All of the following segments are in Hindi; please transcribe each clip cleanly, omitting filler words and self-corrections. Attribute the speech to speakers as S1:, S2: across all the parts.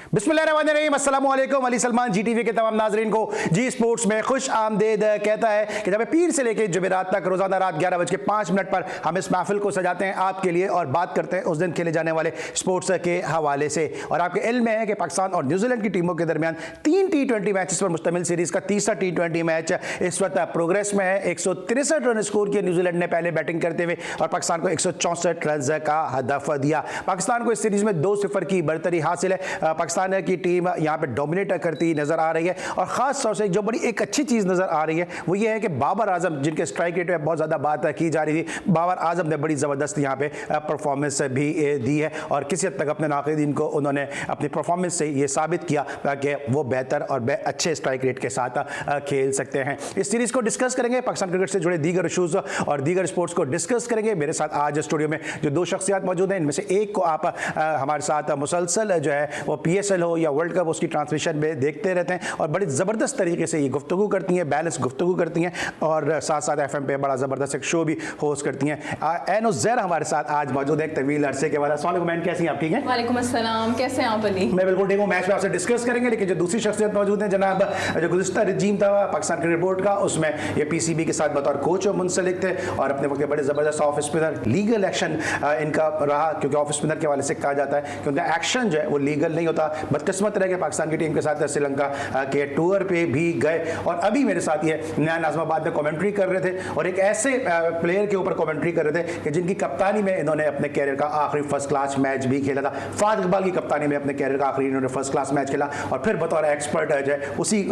S1: बिस्मिल्लाहिर्रहमानिर्रहीम, अस्सलाम वालेकुम। अली सलमान जी टीवी के तमाम नाजरीन को जी स्पोर्ट्स में खुश आमदेद कहता है कि जब पीर से लेकर जुमेरात तक रोजाना रात 11:05 पर हम इस महफिल को सजाते हैं आपके लिए और बात करते हैं उस दिन खेले जाने वाले स्पोर्ट्स के हवाले से। और आपके इल्म में है कि पाकिस्तान और न्यूजीलैंड की टीमों के दरमियान 3 T20 मैचेस पर मुश्तमिल सीरीज का तीसरा T20 मैच इस वक्त प्रोग्रेस में है। 163 रन स्कोर किए न्यूजीलैंड ने पहले बैटिंग करते हुए और पाकिस्तान को 164 रन का हदफ दिया। पाकिस्तान को इस सीरीज में 2-0 की बढ़तरी हासिल है। पाकिस्तान की टीम यहां पे डोमिनेट करती नजर आ रही है और खास तौर से जो बड़ी एक अच्छी चीज नजर आ रही है वो ये है कि बाबर आजम, जिनके स्ट्राइक रेट में बहुत ज्यादा बात की जा रही थी, बाबर आजम ने बड़ी जबरदस्त यहां पे परफॉर्मेंस भी दी है और किसी हद तक अपने नाक़िदीन को उन्होंने अपनी परफॉर्मेंस से ये साबित किया कि वो बेहतर और अच्छे स्ट्राइक रेट के साथ खेल सकते हैं। इस सीरीज को डिस्कस करेंगे, पाकिस्तान क्रिकेट से जुड़े दीगर इशूज और दीगर स्पोर्ट्स को डिस्कस करेंगे। मेरे साथ आज स्टूडियो में जो दो शख्सियात मौजूद हैं, इनमें से एक को आप हमारे साथ मुसलसल जो है वो PSL हो या वर्ल्ड कप उसकी ट्रांसमिशन में देखते रहते हैं और बड़ी ज़बरदस्त तरीके से ये गुफ्तगू करती हैं, बैलेंस गुफ्तगू करती हैं और साथ साथ FM पे बड़ा ज़बरदस्त एक शो भी होस्ट करती हैं। ऐनो ज़ैर हमारे साथ आज मौजूद है एक तवील अरसे के बाद। अस्सलाम वालेकुम मैन, कैसी हैं आप? ठीक हैं,
S2: वालेकुम अस्सलाम, कैसे हैं आप अली?
S1: मैं बिल्कुल ठीक हूँ। मैच में आपसे डिस्कस करेंगे, लेकिन जो दूसरी शख्सियत मौजूद है जनाब, जो गुज़िश्ता रजीम था पाकिस्तान क्रिकेट बोर्ड का, उसमें ये PCB के साथ बतौर कोच मुंसलिक थे और अपने वक्त बड़े ज़बरदस्त ऑफ स्पिनर, लीगल एक्शन इनका रहा, क्योंकि ऑफ स्पिनर के हवाले से कहा जाता है कि उनका एक्शन जो है वो लीगल नहीं होता। बदकिस्मत रह के पाकिस्तान की टीम के साथ श्रीलंका के टूर पे भी गए और अभी मेरे साथ ये नया नाज़माबाद में कमेंट्री कर रहे थे और एक ऐसे प्लेयर के ऊपर कमेंट्री कर रहे थे कि जिनकी कप्तानी में इन्होंने अपने कैरियर का आखिरी फर्स्ट क्लास मैच भी खेला था। फाद इकबाल की कप्तानी में अपने कैरियर का आखिरी इन्होंने फर्स्ट क्लास मैच खेला और फिर बतौर एक्सपर्ट जो है उसी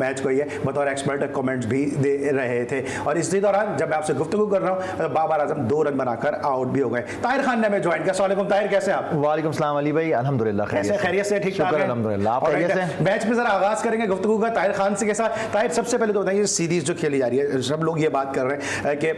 S1: मैच को ये बतौर एक्सपर्ट कमेंट्स भी दे रहे थे। और इसी दौरान जब मैं आपसे गुफ्तगू कर रहा हूँ तो बाबर आजम 2 रन बनाकर आउट भी हो गए। ताहिर खान ने हमें ज्वाइन किया। अस्सलाम वालेकुम ताहिर, कैसे आप?
S3: वालेकुम सलाम अली भाई, अल्हम्दुलिल्लाह
S1: खैरियत से, ठीक ठाक है
S3: अल्हम्दुलिल्लाह। आप खैरियत से?
S1: मैच में जरा आगाज करेंगे गुफ्तगू का ताहिर खान से के साथ। ताहिर, सबसे पहले तो बताइए सीरीज जो खेली जा रही है, सब लोग ये बात कर रहे हैं कि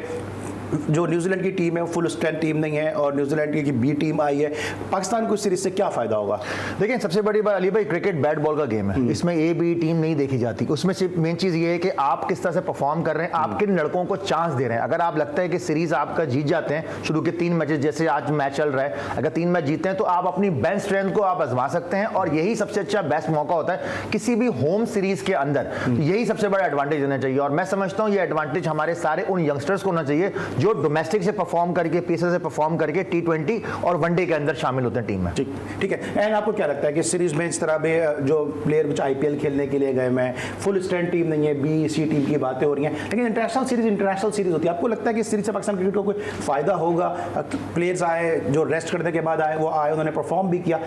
S1: जो न्यूजीलैंड की टीम है वो फुल स्ट्रेंथ टीम नहीं है और न्यूजीलैंड की B टीम आई है। पाकिस्तान को इस सीरीज से क्या फायदा होगा?
S3: देखिए, सबसे बड़ी बात अली भाई, क्रिकेट बैट बॉल का गेम है, इसमें A B टीम नहीं देखी जाती। उसमें सिर्फ मेन चीज ये है कि आप किस तरह से परफॉर्म कर रहे हैं, आप किन लड़कों को चांस दे रहे हैं। अगर आप लगता है कि सीरीज आपका जीत जाते हैं, शुरू के 3 मैचेस जैसे आज मैच चल रहा है, अगर 3 मैच जीतते हैं तो आप अपनी बेंच स्ट्रेंथ को आप आजमा सकते हैं और यही सबसे अच्छा बेस्ट मौका होता है किसी भी होम सीरीज के अंदर। यही सबसे बड़ा एडवांटेज होना चाहिए और मैं समझता हूँ ये एडवांटेज हमारे सारे उन यंगस्टर्स को होना चाहिए जो डोमेस्टिक से परफॉर्म करके, PSL से परफॉर्म करके T20 और वनडे के अंदर शामिल होते हैं टीम में।
S1: ठीक है। एंड आपको क्या लगता है कि सीरीज में इस तरह में जो प्लेयर कुछ IPL खेलने के लिए गए, मैं फुल स्ट्रेंथ टीम नहीं है, B C टीम की बातें हो रही हैं, लेकिन इंटरनेशनल सीरीज होती है। आपको लगता है कि इस सीरीज से पाकिस्तान क्रिकेट को कोई फायदा होगा? प्लेयर्स आए जो रेस्ट करने के बाद आए, वो आए, उन्होंने परफॉर्म भी किया,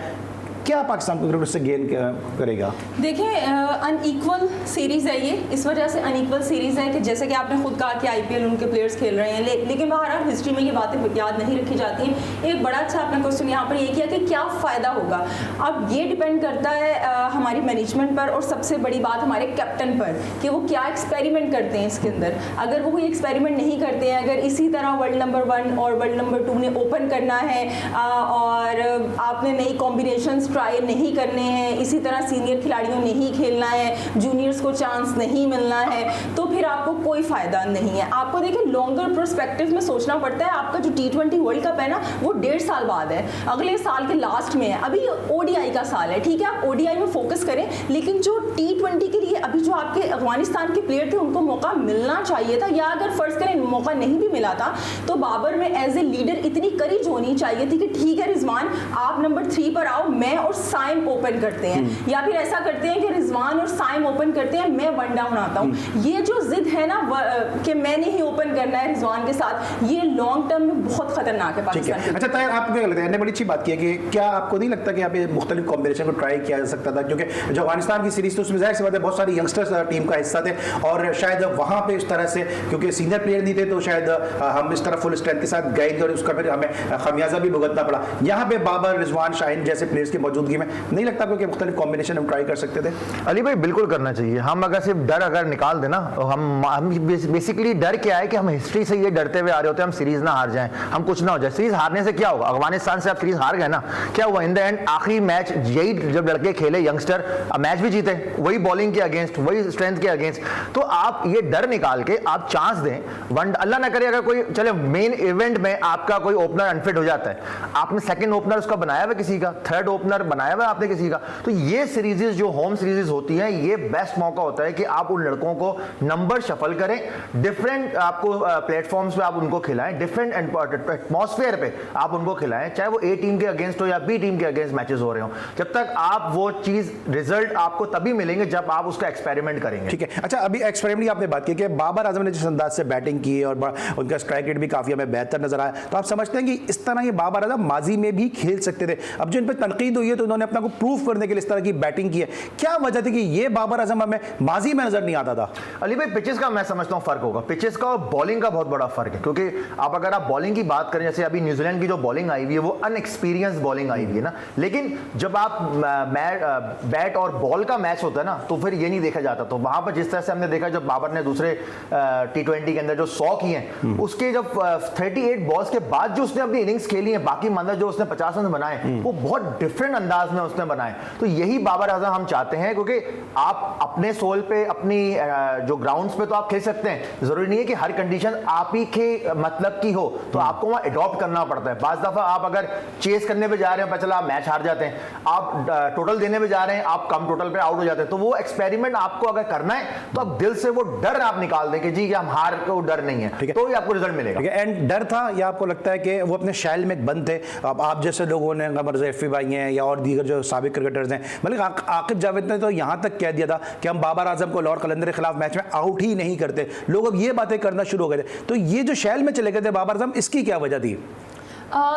S1: क्या पाकिस्तान को क्रिकेट से गेन करेगा?
S2: देखिए, अनइक्वल सीरीज है ये, इस वजह से अनइक्वल सीरीज है कि जैसे कि आपने खुद कहा कि IPL उनके प्लेयर्स खेल रहे हैं, लेकिन बहरहाल हिस्ट्री में ये बातें याद नहीं रखी जाती हैं। एक बड़ा अच्छा आपने क्वेश्चन यहाँ पर ये किया कि क्या फ़ायदा होगा। अब ये डिपेंड करता है हमारी मैनेजमेंट पर और सबसे बड़ी बात हमारे कैप्टन पर कि वो क्या एक्सपेरिमेंट करते हैं इसके अंदर। अगर वो कोई एक्सपेरिमेंट नहीं करते हैं, अगर इसी तरह वर्ल्ड नंबर 1 और वर्ल्ड नंबर 2 ने ओपन करना है और आपने नई कॉम्बिनेशन ट्राई नहीं करने हैं, इसी तरह सीनियर खिलाड़ियों ने ही खेलना है, जूनियर्स को चांस नहीं मिलना है, तो फिर आपको कोई फ़ायदा नहीं है। आपको देखिए लॉन्गर पर्सपेक्टिव में सोचना पड़ता है। आपका जो T20 वर्ल्ड कप है ना, वो 1.5 साल बाद है, अगले साल के लास्ट में है। अभी ODI का साल है, ठीक है, आप ODI में फोकस करें, लेकिन जो T20 के लिए अभी जो आपके अफगानिस्तान के प्लेयर थे उनको मौका मिलना चाहिए था, या अगर फर्ज करें मौका नहीं भी मिला था तो बाबर में एज ए लीडर इतनी करेज होनी चाहिए थी कि ठीक है रिजवान, आप नंबर 3 पर आओ, मैं और साइम ओपन करते हैं, या फिर ऐसा करते हैं कि रिजवान और साइम ओपन करते हैं, मैं वन डाउन आता हूं। ये जो जिद है ना कि मैंने ही ओपन करना है रिजवान के साथ, ये लॉन्ग टर्म में बहुत खतरनाक है पाकिस्तान के।
S1: अच्छा ताहिर, आपको क्या लगता है? बड़ी अच्छी बात की है कि क्या आपको नहीं लगता कि यहाँ पे मुख्तलिफ कॉम्बिनेशन को ट्राई किया जा सकता था? क्योंकि जो अफगानिस्तान की सीरीज थी उसमें जाहिर सी बात है बहुत सारे यंगस्टर्स टीम का हिस्सा थे और शायद वहाँ पे इस तरह से क्योंकि सीनियर प्लेयर नहीं थे तो शायद हम इस तरह फुल स्ट्रेंथ के साथ गए और उसका फिर हमें खमियाजा भी भुगतना पड़ा। यहाँ पे बाबर, रिजवान, शाहीन जैसे प्लेयर्स की मौजूदगी में नहीं लगता कि मुख्तलिफ कॉम्बिनेशन हम ट्राई कर सकते थे?
S3: अली भाई बिल्कुल करना चाहिए। हम अगर सिर्फ डर अगर निकाल देना, हम हम बेसिकली डर क्या है कि हम हिस्ट्री से ये डरते हुए आ रहे होते हैं हम सीरीज ना हार जाएं, हम कुछ ना हो जाए। सीरीज हारने से क्या होगा? अफगानिस्तान से आप सीरीज हार गए ना, क्या हुआ इन द एंड? आखिरी मैच यही जब लड़के खेले यंगस्टर, मैच भी जीते, वही बॉलिंग के अगेंस्ट, वही स्ट्रेंथ के अगेंस्ट। तो आप ये डर निकाल के आप चांस दें। अल्लाह ना करे अगर कोई चले मेन इवेंट में आपका कोई ओपनर अनफिट हो जाता है, आपने सेकंड ओपनर उसका बनाया हुआ किसी का, थर्ड ओपनर बनाया हुआ आपने किसी का, तो ये सीरीजेस जो होम सीरीज होती हैं ये बेस्ट मौका होता है कि आप उन लड़कों को नंबर शफल करें, डिफरेंट आपको प्लेटफॉर्म्स पे आप उनको खिलाएं, डिफरेंट एटमॉस्फेयर पे आप उनको खिलाएं, चाहे वो ए टीम के अगेंस्ट हो या बी टीम के अगेंस्ट मैचेस हो रहे हो। जब तक आप वो चीज रिजल्ट आपको तभी मिलेंगे जब आप उसका एक्सपेरिमेंट करेंगे।
S1: ठीक है, अच्छा अभी एक्सपेरिमेंट की आपने बात की कि बाबर आजम ने जिस अंदाज से बैटिंग की और उनका स्ट्राइक रेट भी काफी हमें बेहतर नजर आया, तो आप समझते हैं कि इस तरह ये बाबर आजम माजी में भी खेल सकते थे? अब जो इन पर तनकीद हुई है तो उन्होंने अपना को प्रूफ करने के लिए इस तरह की बैटिंग की है, क्या वजह थी कि ये बाबर आजम हमें माजी में नजर नहीं आता था?
S3: अली भाई पिचेस का मैं समझता हूं फर्क होगा, पिचेस का और बॉलिंग का बहुत बड़ा फर्क है, क्योंकि आप अगर आप बॉलिंग की बात करें, जैसे अभी न्यूजीलैंड की जो बॉलिंग आई हुई है वो अनएक्सपीरियंस बॉलिंग आई हुई है ना, लेकिन जब आप बैट और बॉल का मैच होता है ना तो फिर ये नहीं देखा जाता। तो वहां पर जिस तरह से हमने देखा जब बाबर ने दूसरे T20 के अंदर जो 100 किए हैं, उसके जब 38 बॉल्स के बाद जो उसने अपनी इनिंग्स खेली है, बाकी मतलब जो उसने 50 रन बनाए वो बहुत डिफरेंट अंदाज में उसने बनाए। तो यही बाबर आजम हम चाहते हैं, क्योंकि आप अपने सोल पे अपनी जो ग्राउंड्स पे तो आप खेल सकते हैं, जरूरी नहीं है कि हर कंडीशन आप ही के मतलब की हो, तो आपको वहां अडॉप्ट करना पड़ता है। बाज दफा आप अगर चेस करने पे जा रहे हैं, चला आप मैच हार जाते हैं, आप टोटल देने पे जा रहे हैं, आप कम टोटल पे आउट हो जाते हैं। तो वो एक्सपेरिमेंट आपको अगर करना है तो आप दिल से वो डर आप निकाल दें कि जी हम हार को डर नहीं है, तो ही आपको रिजल्ट मिलेगा।
S1: ठीक है, एंड डर था या आपको लगता है कि वो अपने शैल में बंद थे? अब आप जैसे लोगों ने, कमर ज़ैफ़ी भाई हैं या और दीगर जो साबिक क्रिकेटर्स हैं, मतलब आकिब जावेद ने तो यहाँ तक कह दिया था कि हम बाबर आजम को लाहौर कलंदर के खिलाफ मैच में आउट ही नहीं करते। लोग अब ये बातें करना शुरू हो गए थे। तो ये जो शैल में चले गए थे बाबर आजम, इसकी क्या वजह थी?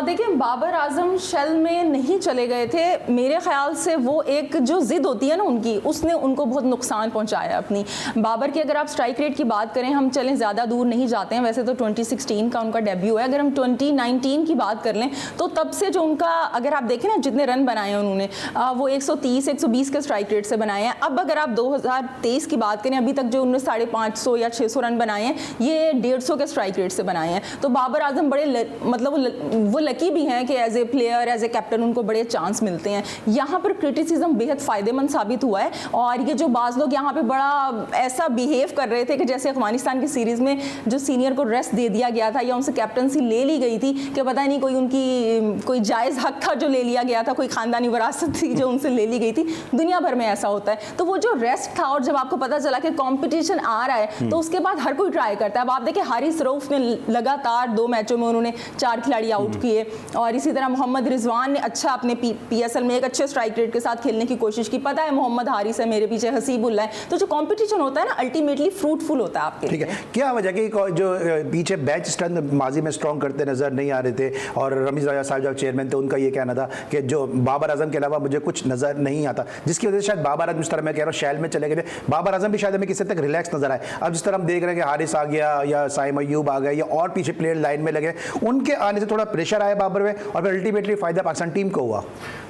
S2: देखिए, बाबर आजम शेल में नहीं चले गए थे, मेरे ख्याल से वो एक जो ज़िद होती है ना उनकी, उसने उनको बहुत नुकसान पहुंचाया अपनी। बाबर की अगर आप स्ट्राइक रेट की बात करें, हम चलें ज़्यादा दूर नहीं जाते हैं, वैसे तो 2016 का उनका डेब्यू है, अगर हम 2019 की बात कर लें तो तब से जो उनका, अगर आप देखें ना जितने रन बनाए हैं उन्होंने, वो 130-120 के स्ट्राइक रेट से बनाए हैं। अब अगर आप 2023 की बात करें, अभी तक जो उन्होंने 550 या 600 रन बनाए हैं, ये 150 के स्ट्राइक रेट से बनाए हैं। तो बाबर आजम बड़े मतलब वो लकी भी हैं कि as a player, as a captain उनको बड़े चांस मिलते हैं। यहाँ पर क्रिटिसिज्म बेहद फ़ायदेमंद साबित हुआ है। और ये जो बाज़ लोग यहाँ पे बड़ा ऐसा बिहेव कर रहे थे कि जैसे अफगानिस्तान की सीरीज़ में जो सीनियर को रेस्ट दे दिया गया था या उनसे कैप्टनसी ले ली गई थी, कि पता नहीं कोई उनकी कोई जायज़ हक था जो ले लिया गया था, कोई ख़ानदानी विरासत थी जो उनसे ले ली गई थी। दुनिया भर में ऐसा होता है। तो वो जो रेस्ट था और जब आपको पता चला कि कॉम्पिटिशन आ रहा है, तो उसके बाद हर कोई ट्राई करता है। अब आप देखिए हारिस रऊफ ने लगातार 2 मैचों में उन्होंने 4 खिलाड़ी आउट किए, और इसी तरह मोहम्मद रिजवान ने अच्छा अपने PSL में एक अच्छे स्ट्राइक रेट के साथ खेलने की कोशिश की। पता है मोहम्मद हारिस है, मेरे पीछे हसीबुल्ला है। तो जो कंपटीशन होता है ना, अल्टीमेटली फ्रूटफुल होता है आपके।
S1: ठीक है, क्या वजह कि जो पीछे बेंच स्ट्रेंथ माजी में स्ट्रॉन्ग करते नजर नहीं आ रहे थे, और रमीज राजा साहब जब चेयरमैन थे उनका ये कहना था कि जो बाबर आजम के अलावा मुझे कुछ नजर नहीं आता, जिसकी वजह से शायद बाबर आजम, जिस तरह मैं कह रहा हूँ शैल में चले गए थे, बाबर आजम भी शायद हमें किसी तक रिलैक्स नजर आए। अब जिस तरह हम देख रहे हैं कि हारिस आ गया या साइम अय्यूब आ गए या और पीछे प्लेयर लाइन में लगे, उनके आने से थोड़ा प्रेशर आया बाबर में, और फिर अल्टीमेटली फायदा पाकिस्तान टीम को हुआ।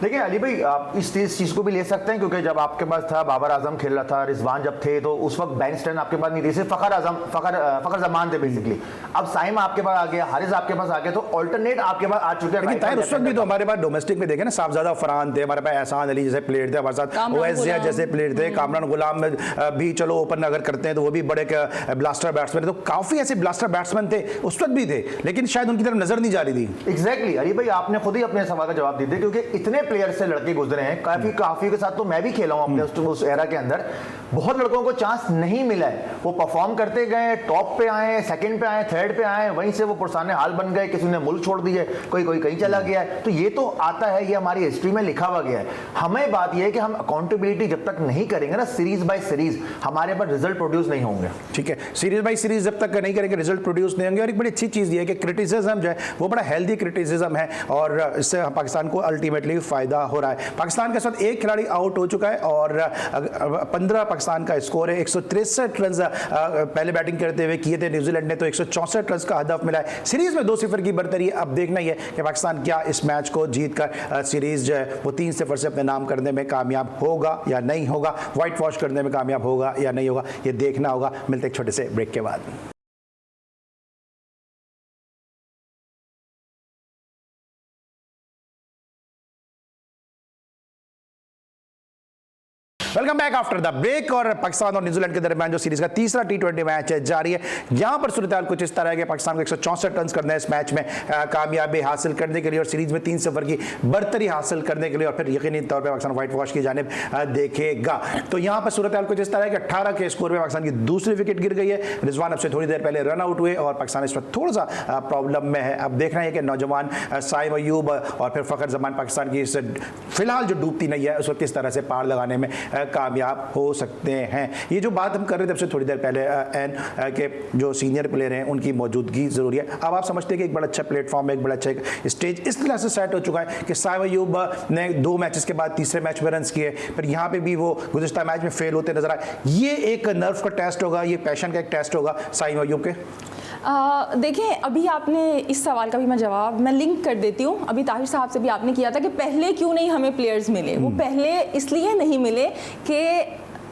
S3: देखिए अली भाई, आप इस चीज को भी ले सकते हैं, क्योंकि जब आपके पास था बाबर आजम खेल रहा था, रिजवान जब थे, तो उस वक्त बेंच स्ट्रेंथ आपके पास नहीं थी, सिर्फ फखर जमान थे बेसिकली। अब साइम आपके पास आ गया, हारिस आपके पास आ गया, तो ऑल्टरनेट आपके पास आ चुके हैं।
S1: लेकिन ताहिर उस वक्त भी तो हमारे पास डोमेस्टिक में देखे ना, साहबजादा फरहान थे, हमारे पास एहसान अली जैसे प्लेयर थे, हमारे साथ ओवैसिया जैसे प्लेयर थे, कामरान गुलाम में भी चलो ओपन अगर करते हैं तो वो भी बड़े ब्लास्टर बैट्समैन थे। तो काफी ऐसे ब्लास्टर बैट्समैन थे उस वक्त भी थे, लेकिन शायद उनकी तरफ नजर नहीं जा रही थी।
S3: एग्जैक्टली अली भाई, आपने खुद ही अपने सवाल का जवाब दे दिया, क्योंकि इतने प्लेयर से लड़के गुजरे हैं, काफी के साथ तो मैं भी खेला हूं अपने उस एरा के अंदर। बहुत लड़कों को चांस नहीं मिला है, वो परफॉर्म करते गए, टॉप पे आए, सेकंड पे आए, थर्ड पे आए, वहीं से वो पुरसाने हाल बन गए, किसी ने मुल्क छोड़ दिए, कोई कहीं चला गया है। तो ये तो आता है, ये हमारी हिस्ट्री में लिखा हुआ गया है। हमें बात ये है कि हम अकाउंटेबिलिटी जब तक नहीं करेंगे ना, सीरीज बाय सीरीज, हमारे पर रिजल्ट प्रोड्यूस नहीं होंगे।
S1: ठीक है, सीरीज बाय सीरीज जब तक नहीं करेंगे रिजल्ट प्रोड्यूस नहीं होंगे। और एक बड़ी अच्छी चीज ये है कि क्रिटिसिज्म जो है वो बड़ा हेल्दी हेल्दी क्रिटिसिज्म है और इससे पाकिस्तान को अल्टीमेटली फायदा हो रहा है। पाकिस्तान के साथ एक खिलाड़ी आउट हो चुका है और 15 पाकिस्तान का स्कोर है। 163 रन पहले बैटिंग करते हुए किए थे न्यूजीलैंड ने, तो 164 रन का हदफ मिला है। सीरीज में 2-0 की बढ़तरी। अब देखना ही है कि पाकिस्तान क्या इस मैच को जीतकर सीरीज जो है वो 3-0 से अपने नाम करने में कामयाब होगा या नहीं होगा, व्हाइट वॉश करने में कामयाब होगा या नहीं होगा, ये देखना होगा। मिलते एक छोटे से ब्रेक के बाद। Welcome back after the break. और पाकिस्तान और न्यूजीलैंड के दरमियान जो सीरीज का तीसरा T20 मैच है जारी है। यहां पर सूरत कुछ इस तरह है कि पाकिस्तान को 164 रन करना है इस मैच में कामयाबी हासिल करने के लिए और सीरीज में 3-0 की बढ़तरी हासिल करने के लिए, और फिर यकीनी तौर पर पाकिस्तान व्हाइट वॉश की जानिब देखेगा। तो यहां पर सूरत कुछ इस तरह है कि 18 के स्कोर में पाकिस्तान की दूसरी विकेट गिर गई है। रिजवान अब से थोड़ी देर पहले रन आउट हुए और पाकिस्तान इस पर थोड़ा सा प्रॉब्लम में है। अब देखना है कि नौजवान साइम अयूब और फिर फखर जमान पाकिस्तान की इस फिलहाल जो डूबती नहीं है उसको किस तरह से पार लगाने में कामयाब हो सकते हैं। ये जो बात हम कर रहे थे सबसे थोड़ी देर पहले के जो सीनियर प्लेयर हैं उनकी मौजूदगी जरूरी है। अब आप समझते हैं कि एक बड़ा अच्छा प्लेटफॉर्म, एक बड़ा अच्छा एक स्टेज इस तरह से सेट हो चुका है कि साइम अयूब ने 2 मैचेस के बाद तीसरे मैच में रन किए, फिर यहाँ पे भी वो गुज़िश्ता मैच में फेल होते नजर आए। ये एक नर्व का टेस्ट होगा, ये पैशन का एक टेस्ट होगा साइम अयूब के।
S2: देखें, अभी आपने इस सवाल का भी मैं जवाब मैं लिंक कर देती हूँ। अभी ताहिर साहब से भी आपने किया था कि पहले क्यों नहीं हमें प्लेयर्स मिले। वो पहले इसलिए नहीं मिले कि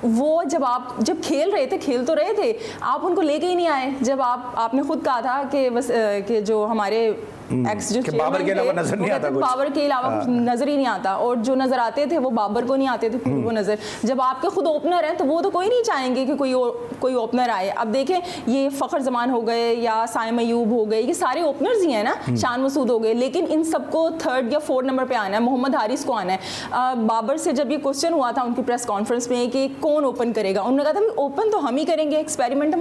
S2: वो जब खेल रहे थे, खेल तो रहे थे, आप उनको लेके ही नहीं आए। जब आपने खुद कहा था कि बस कि जो हमारे एक्स जो
S1: बाबर के अलावा नजर नहीं आता,
S2: बाबर के अलावा कुछ नजर ही नहीं आता, और जो नजर आते थे वो बाबर को नहीं आते थे वो नजर। जब आपके खुद ओपनर हैं तो वो तो कोई नहीं चाहेंगे कि कोई ओपनर आए। अब देखें, ये फखर जमान हो गए या साइम अयूब हो गए, ये सारे ओपनर्स ही हैं ना, शान मसूद हो गए, लेकिन इन सबको 3rd या 4th नंबर पे आना है। मोहम्मद हारिस को आना है। बाबर से जब ये क्वेश्चन हुआ था उनकी प्रेस कॉन्फ्रेंस में कि कौन ओपन करेगा, उन्होंने कहा था ओपन तो हम ही करेंगे, एक्सपेरिमेंट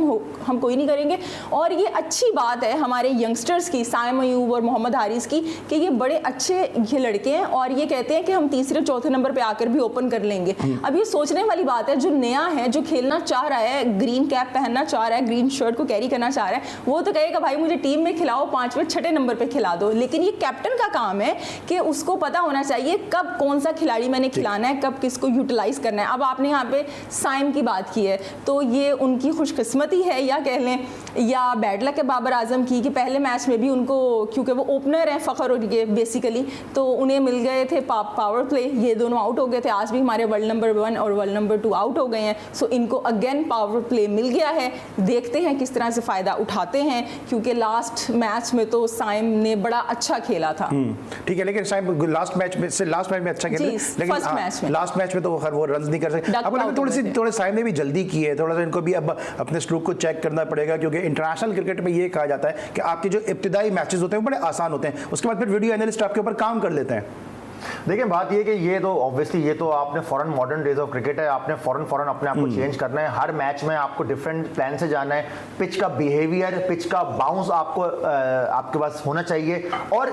S2: हम कोई नहीं करेंगे। और ये अच्छी बात है हमारे यंगस्टर्स की, साइम अयूब और मोहम्मद हारिस की, कि ये बड़े अच्छे ये लड़के हैं और ये कहते हैं कि हम 3-4 नंबर पे आकर भी ओपन कर लेंगे। अब ये सोचने वाली बात है, जो नया है, जो खेलना चाह रहा है, ग्रीन कैप पहनना चाह रहा है, ग्रीन शर्ट को कैरी करना चाह रहा है, वो तो कहेगा भाई मुझे टीम में खिलाओ, 5वें 6ठे नंबर पे खिला दो। लेकिन ये कैप्टन का काम है कि उसको पता होना चाहिए कब कौन सा खिलाड़ी मैंने खिलाना है, कब किसको यूटिलाइज करना है। अब आपने यहाँ पे साइम की बात की है तो ये उनकी खुशकिस्मती है या कह लें या बैड लक है बाबर आजम की, कि पहले मैच में भी उनको, क्योंकि वो ओपनर हैं फखर और ये बेसिकली, तो उन्हें मिल गए थे पावर प्ले, ये दोनों आउट हो गए थे। आज भी हमारे वर्ल्ड नंबर 1 और वर्ल्ड नंबर 2 आउट हो गए हैं, सो इनको अगेन पावर प्ले मिल गया है। देखते हैं किस तरह से फ़ायदा उठाते हैं, क्योंकि लास्ट मैच में तो साइम ने बड़ा अच्छा खेला था।
S1: ठीक है, लेकिन साइम लास्ट मैच में अच्छा खेला, लेकिन लास्ट मैच में तो वो रन नहीं कर सकते। आपको लगता है थोड़े साइम ने भी जल्दी की है, थोड़ा सा इनको भी अब अपने स्ट्रोक को चेक करना पड़ेगा, क्योंकि इंटरनेशनल क्रिकेट में ये कहा जाता है कि आपके जो इब्तिदाई मैचेस होते हैं वो बड़े आसान होते हैं, उसके बाद फिर वीडियो एनालिस्ट आपके ऊपर काम कर लेते हैं।
S3: देखिए बात ये कि ये तो ऑब्वियसली ये तो आपने foreign modern days of cricket है, आपने फॉरेन अपने आप को चेंज करना है। हर मैच में आपको डिफरेंट प्लान से जाना है, पिच का बिहेवियर, पिच का बाउंस आपको आपके पास होना चाहिए और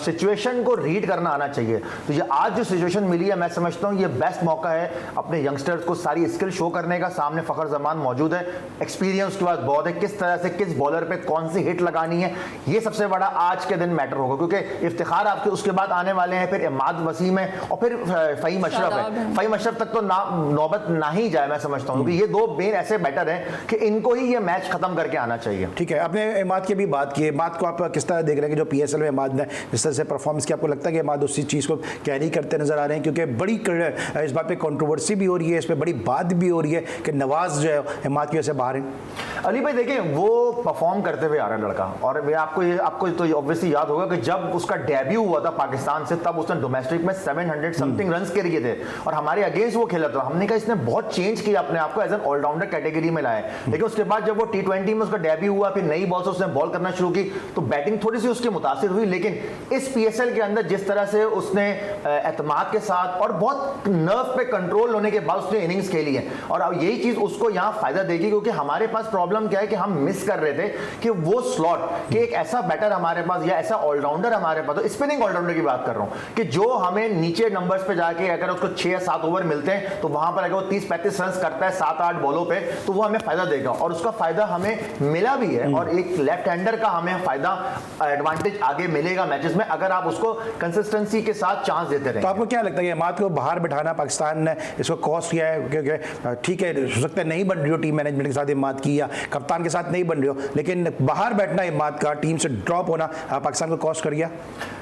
S3: सिचुएशन को रीड करना आना चाहिए। तो ये आज जो सिचुएशन मिली है, मैं समझता हूँ ये बेस्ट मौका है अपने यंगस्टर्स को सारी स्किल शो करने का। सामने फखर जमान मौजूद है, एक्सपीरियंस के बाद बहुत है, किस तरह से किस बॉलर पे कौन सी हिट लगानी है, ये सबसे बड़ा आज के दिन मैटर होगा, क्योंकि इफ्तिखार आपके उसके बाद आने वाले हैं, फिर इमाद वसीम है और फिर फ़हीम अशरफ है। फ़हीम अशरफ तक तो नौबत ना ही जाए, मैं समझता हूँ, क्योंकि ये 2 मेन ऐसे बैटर हैं कि इनको ही ये मैच खत्म करके आना चाहिए।
S1: ठीक है, आपने इमाद की भी बात की है। इमाद को आप किस तरह देख रहे हैं कि जो PSL में इमाद ने जिस तरह से परफॉर्मेंस की, आपको लगता है कि इमाद उसी चीज़ को कैरी करते नजर आ रहे हैं? क्योंकि बड़ी इस बात पे कंट्रोवर्सी भी हो रही है, इस पर बड़ी बात भी हो रही है कि नवाज जो है इमाद की वजह से बाहर है।
S3: अली भाई देखिए, वो परफॉर्म करते हुए आ रहा है लड़का, और मैं आपको तो ऑब्वियसली याद होगा कि जब उसका डेब्यू हुआ था पाकिस्तान से, तब उसने डोमेस्टिक में 700 समथिंग रन के लिए थे और हमारे अगेंस्ट वो खेला था। हमने कहा इसने बहुत चेंज किया अपने आप को, एज एन ऑलराउंडर कैटेगरी में लाया। लेकिन उसके बाद जब वो T20 में उसका डेब्यू हुआ, फिर नई बॉल से उसने बॉल करना शुरू की, तो बैटिंग थोड़ी सी उसकी मुतासिर हुई। लेकिन इस PSL के अंदर जिस तरह से उसने एतमाद के साथ और बहुत नर्व पे कंट्रोल होने के बाद उसने इनिंग्स खेली है, और अब यही चीज उसको यहाँ फायदा देगी, क्योंकि हमारे पास प्रॉब्लम क्या है कि हम मिस कर रहे थे कि वो स्लॉट कि एक ऐसा बैटर हमारे पास या ऐसा ऑलराउंडर हमारे पास, तो स्पिनिंग ऑलराउंडर की बात कर रहा हूं, कि जो हमें नीचे नंबर्स पे जाके अगर उसको 6 या 7 ओवर मिलते हैं तो वहां पर अगर वो 30-35 रन करता है 7-8 बॉलों पे तो वो हमें फायदा देगा, और उसका फायदा हमें मिला भी है। और एक लेफ्ट हैंडर का हमें फायदा एडवांटेज आगे मिलेगा मैचेस में अगर आप उसको कंसिस्टेंसी के साथ चांस देते रहे।
S1: तो आपको क्या लगता है इमाद को बाहर बिठाना पाकिस्तान ने इसको कॉस्ट किया है? क्योंकि ठीक है, हो सकता है नहीं बन रही हो टीम मैनेजमेंट के साथ इमाद की, या कप्तान के साथ नहीं बन रही हो, लेकिन बाहर बैठना इमाद का, टीम से ड्रॉप होना पाकिस्तान को कॉस्ट कर गया?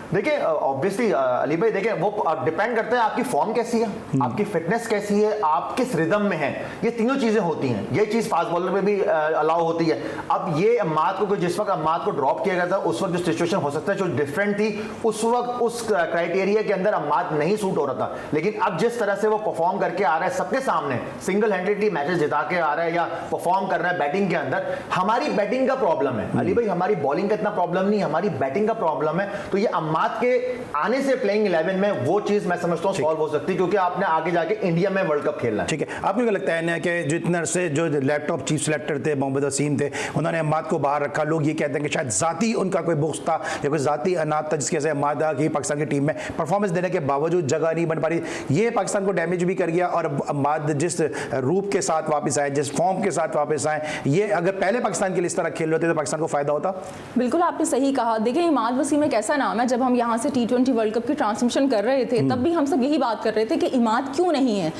S3: देखिए ऑब्वियसली अली भाई, देखिए वो डिपेंड करता है आपकी फॉर्म कैसी है, आपकी फिटनेस कैसी है, आप किस रिदम में हैं, ये तीनों चीजें होती हैं। ये चीज फास्ट बॉलर में भी अलाउ होती है। अब ये अम्माद को जिस वक्त अम्माद को ड्रॉप किया गया था उस वक्त जो सिचुएशन हो सकता है जो डिफरेंट थी, उस वक्त उस क्राइटेरिया के अंदर अम्माद नहीं सूट हो रहा था। लेकिन अब जिस तरह से वो परफॉर्म करके आ रहा है सबके सामने, सिंगल हैंडेडली मैचेस जिता के आ रहा है या परफॉर्म कर रहा है बैटिंग के अंदर, हमारी बैटिंग का प्रॉब्लम है अली भाई, हमारी बॉलिंग का इतना प्रॉब्लम नहीं, हमारी बैटिंग का प्रॉब्लम है। तो ये अम्माद के आने से प्लेइंग 11 में वो चीज मैं समझता हूं सॉल्व हो सकती है, क्योंकि आपने आगे जाके इंडिया में वर्ल्ड कप खेलना है।
S1: ठीक है, आपको क्या लगता है ना कि जितने से जो लैपटॉप चीफ सेलेक्टर थे मोहम्मद वसीम थे, उन्होंने अम्माद को बाहर रखा, लोग ये कहते हैं कि शायद जाती उनका कोई बुग़्ज़ था या कोई जाती अनाद था जिसकी वजह से अम्माद की पाकिस्तान की टीम में परफॉर्मेंस देने के बावजूद जगह नहीं बन पा रही। ये पाकिस्तान को डैमेज भी कर गया, और अम्माद जिस रूप के साथ वापस आए, जिस फॉर्म के साथ वापस आए, ये अगर पहले पाकिस्तान के लिए इस तरह खेल रहे थे तो पाकिस्तान को फायदा होता।
S2: बिल्कुल आपने सही कहा। देखिए इमाद वसीम एक ऐसा नाम है, जब हम यहाँ से T20 वर्ल्ड कप की ट्रांसमिशन कर रहे थे तब भी हम सब यही बात कर रहे थे कि इमाद क्यों नहीं है।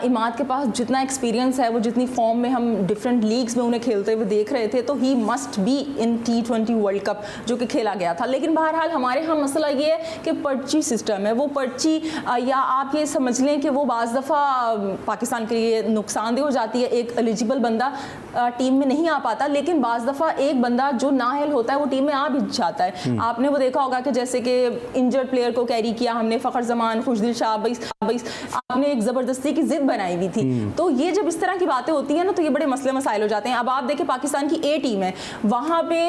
S2: इमाद के पास जितना एक्सपीरियंस है, वो जितनी फॉर्म में हम डिफरेंट लीग्स में उन्हें खेलते हुए देख रहे थे, तो he must be in T20 world cup जो कि खेला गया था। लेकिन बहरहाल हमारे यहाँ मसला ये है कि पर्ची सिस्टम है, वो पर्ची या आप ये समझ लें कि वो बाज़ दफ़ा पाकिस्तान के लिए नुकसानदेह हो जाती है। एक एलिजिबल बंदा टीम में नहीं आ पाता, लेकिन बाज़ दफ़ा एक बंदा जो नाअहल होता है वो टीम में आ भी जाता है। आपने वो देखा होगा कि जैसे कि इंजर्ड प्लेयर को कैरी किया हमने, फ़खर जमान, खुशदिल शाबाइस, आपने एक ज़बरदस्ती की जिद बनाई हुई थी। तो ये जब इस तरह की बातें होती हैं ना, तो ये बड़े मसले मसाइल हो जाते हैं। अब आप देखें पाकिस्तान की ए टीम है, वहाँ पे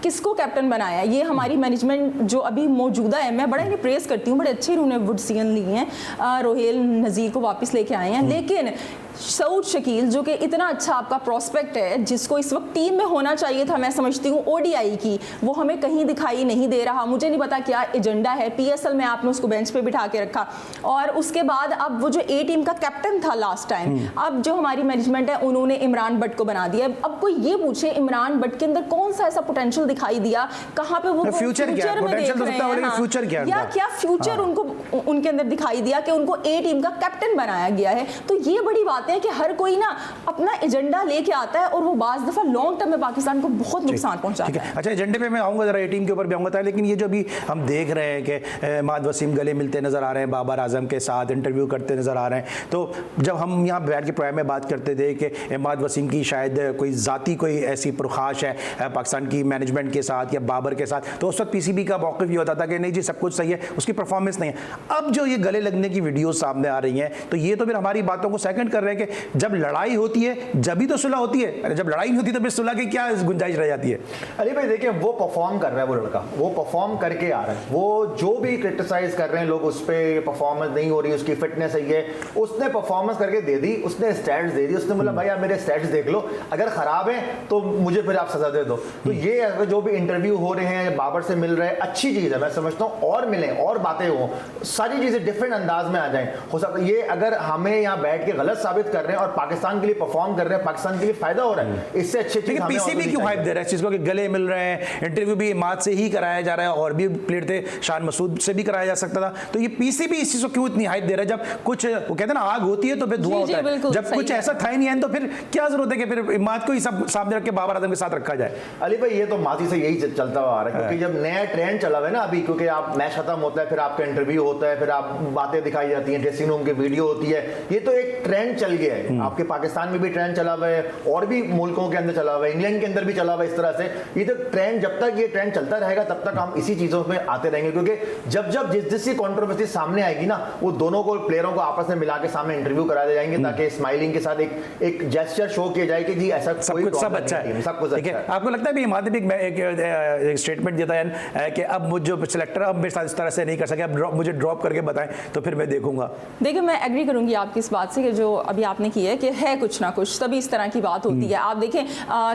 S2: किसको कैप्टन बनाया? ये हमारी मैनेजमेंट जो अभी मौजूदा है, मैं बड़ा इन्हें प्रेस करती हूँ, बड़े अच्छे इन्होंने वुडसियन लिए हैं, रोहेल नज़ीर को वापस लेके आए हैं। लेकिन सऊद शकील जो कि इतना अच्छा आपका प्रोस्पेक्ट है, जिसको इस वक्त टीम में होना चाहिए था, मैं समझती हूँ ODI की, वो हमें कहीं दिखाई नहीं दे रहा। मुझे नहीं पता क्या एजेंडा है। PSL में आपने उसको बेंच पे बिठा के रखा, और उसके बाद अब वो जो ए टीम का कैप्टन था लास्ट टाइम, अब जो हमारी मैनेजमेंट है उन्होंने इमरान बट को बना दिया। अब कोई ये पूछे इमरान बट के अंदर कौन सा ऐसा पोटेंशियल दिखाई दिया, कहाँ पे वो फ्यूचर में देख रहे हैं,
S1: फ्यूचर क्या
S2: या क्या फ्यूचर उनको उनके अंदर दिखाई दिया कि उनको ए टीम का कैप्टन बनाया गया है। तो ये बड़ी बात है कि हर कोई ना अपना एजेंडा लेके आता है, और वो बाज़ दफ़ा लॉन्ग टर्म में पाकिस्तान को बहुत नुकसान पहुंचाता है।
S1: अच्छा, एजेंडे पे मैं आऊँगा, जरा ए टीम के ऊपर भी आऊँगा, लेकिन ये जो अभी हम देख रहे हैं कि इमाद वसीम गले मिलते नज़र आ रहे हैं बाबर आजम के साथ, इंटरव्यू करते नज़र आ रहे हैं, तो जब हम यहाँ बैठ के प्रोग्राम में बात करते थे कि इमाद वसीम की शायद कोई ज़ाती कोई ऐसी पुरखाश है पाकिस्तान की मैनेजमेंट के साथ या बाबर के साथ, तो उस वक्त PCB का मौक़िफ़ ये होता था कि नहीं जी सब कुछ सही है, उसकी परफॉर्मेंस नहीं है। अब जो ये गले लगने की वीडियो सामने आ रही हैं, तो ये तो फिर हमारी बातों को सेकंड कर रहे हैं कि जब लड़ाई होती है जब ही तो सुलह होती है, अरे जब लड़ाई नहीं होती तो फिर सुलह की क्या गुंजाइश रह जाती है?
S3: अली भाई देखिए, वो परफॉर्म कर रहा है, वो लड़का वो परफॉर्म करके आ रहा है। वो जो भी क्रिटिसाइज कर रहे हैं लोग उस पर, परफॉर्मेंस नहीं हो रही, उसकी फिटनेस सही है, उसने परफॉर्मेंस करके दे दी, उसने स्टैट्स दे दी, उसने बोला भाई आप मेरे स्टैट्स देख लो, अगर खराब है तो मुझे फिर आप सजा दे दो। तो ये अगर जो भी इंटरव्यू हो रहे हैं, बाबर से मिल रहे हैं, अच्छी चीज़ है, मैं समझता हूँ, और मिले और बातें हो, सारी चीज़ें डिफरेंट अंदाज में आ जाएं। हो सकता है ये अगर हमें यहाँ बैठ के गलत साबित कर रहे हैं और पाकिस्तान के लिए परफॉर्म कर रहे हैं, पाकिस्तान के लिए फायदा हो रहा है, इससे अच्छी चीज हमें
S1: PCB क्यों हाइप दे रहा है इस चीज को कि गले मिल रहे हैं, इंटरव्यू भी इमाद से ही कराया जा रहा है, और भी प्लेयर थे शान मसूद से भी कराया जा सकता था, तो ये PCB इस चीज को क्यों इतनी हाइप दे रहा है? जब कुछ वो कहते हैं ना आग होती है तो फिर धुआं होता है, जब कुछ ऐसा था ही नहीं है तो फिर क्या जरूरत है कि फिर इमाद को ही सब सामने रख के बाबर आजम के साथ रखा जाए?
S3: अली भाई ये तो माजी से यही चलता हुआ आ रहा है, क्योंकि जब नया ट्रेंड चला हुआ है ना अभी, क्योंकि आप मैच खत्म होता है, फिर आपका इंटरव्यू होता है, फिर आप बातें दिखाई जाती हैं, ड्रेसिंग रूम की वीडियो होती है, ये तो एक ट्रेंड चल गया है। आपके पाकिस्तान में भी ट्रेंड चला हुआ है, और भी मुल्कों के अंदर चला हुआ है, इंग्लैंड के अंदर भी चला हुआ है। इस तरह से ये तो ट्रेंड, जब तक ये ट्रेंड चलता रहेगा तब तक हम इसी चीजों में आते रहेंगे, क्योंकि जब जिस कंट्रोवर्सी सामने आएगी ना, वो दोनों को प्लेयरों को आपस में मिला के सामने इंटरव्यू कराए जाएंगे, ताकि स्माइलिंग के साथ एक जेस्चर शो किया जाए कि जी ऐसा
S1: सब अच्छा है, सब कुछ अच्छा है। आपको लगता है भी इमाद भी एक स्टेटमेंट देता है कि अब मुझे जो सिलेक्टर अब मेरे साथ इस तरह से नहीं कर सके, अब मुझे ड्रॉप करके बताएं तो फिर मैं देखूंगा?
S2: देखिए मैं एग्री करूंगी आपकी इस बात से कि जो अभी आपने की है कि है कुछ ना कुछ, तभी इस तरह की बात होती है। आप देखें